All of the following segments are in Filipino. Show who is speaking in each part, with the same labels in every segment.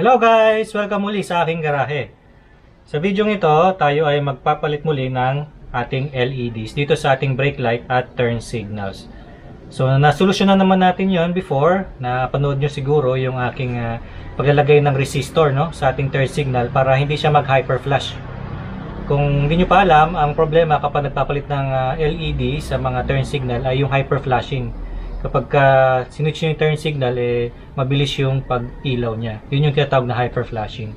Speaker 1: Hello guys! Welcome muli sa aking garahe. Sa video ito, tayo ay magpapalit muli ng ating LEDs dito sa ating brake light at turn signals. So nasolusyonan naman natin yon before, na panood nyo siguro yung aking paglalagay ng resistor sa ating turn signal para hindi siya mag-hyper flash. Kung hindi nyo pa alam, ang problema kapag nagpapalit ng LED sa mga turn signal ay yung hyper flashing. Kapag sinwitch nyo yung turn signal, mabilis yung pag-ilaw niya. Yun yung tinatawag na hyper flashing.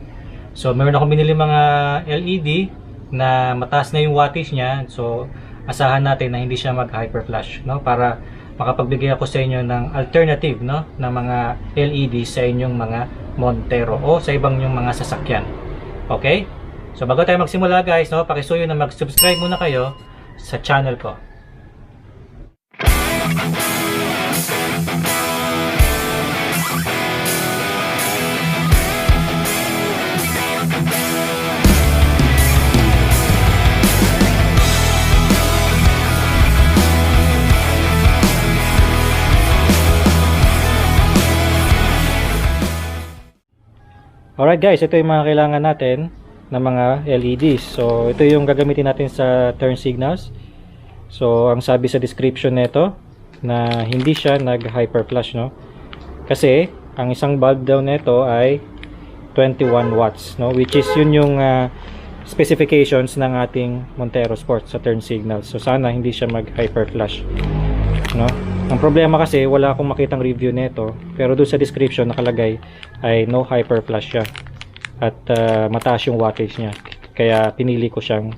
Speaker 1: So meron akong binili mga LED na mataas na yung wattage niya. So asahan natin na hindi siya mag-hyper flash, para makapagbigay ako sa inyo ng alternative na mga LED sa inyong mga Montero o sa ibang yung mga sasakyan. Okay? So bago tayo magsimula guys, pakisuyo na mag-subscribe muna kayo sa channel ko. Alright guys, ito yung mga kailangan natin na mga LEDs. So ito yung gagamitin natin sa turn signals. So ang sabi sa description nito na hindi siya nag-hyper flash, kasi ang isang bulb daw nito ay 21 watts, which is yun yung specifications ng ating Montero Sport sa turn signals. So sana hindi siya mag-hyper flash, Ang problema kasi wala akong makitang review nito, pero doon sa description nakalagay ay no hyper flash siya at mataas yung wattage niya, kaya pinili ko siyang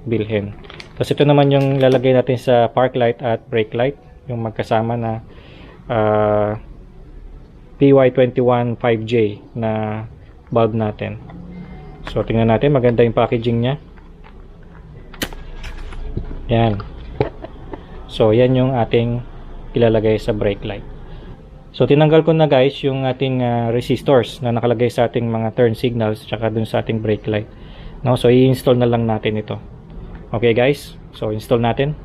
Speaker 1: bilhin. Tapos ito naman yung lalagay natin sa park light at brake light, yung magkasama na PY21 5J na bulb natin. So tingnan natin, maganda yung packaging niya. Yan. So yan yung ating ilalagay sa brake light. So tinanggal ko na guys yung ating resistors na nakalagay sa ating mga turn signals tsaka dun sa ating brake light. So i-install na lang natin ito. Okay guys, so install natin.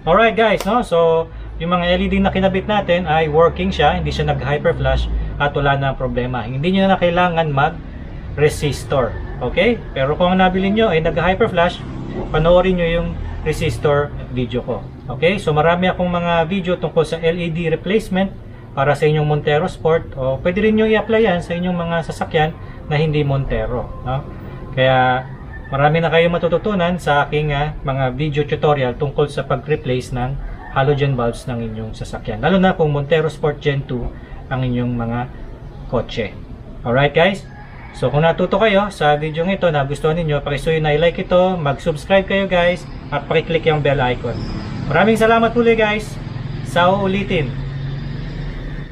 Speaker 1: Alright guys, no? So, yung mga LED na kinabit natin ay working siya, hindi siya nag-hyper flash at wala na problema. Hindi nyo na kailangan mag-resistor. Okay? Pero kung ang nabili nyo ay nag-hyper flash, panoorin nyo yung resistor video ko. Okay? So, marami akong mga video tungkol sa LED replacement para sa inyong Montero Sport, o pwede rin nyo i-apply yan sa inyong mga sasakyan na hindi Montero, no? Kaya marami na kayong matututunan sa aking mga video tutorial tungkol sa pag-replace ng halogen bulbs ng inyong sasakyan, lalo na kung Montero Sport Gen 2 ang inyong mga kotse. Alright guys, so kung natuto kayo sa video ito na gusto ninyo, pakisuyo na i-like ito, mag-subscribe kayo guys, at pakiclick yung bell icon. Maraming salamat muli guys, sa uulitin.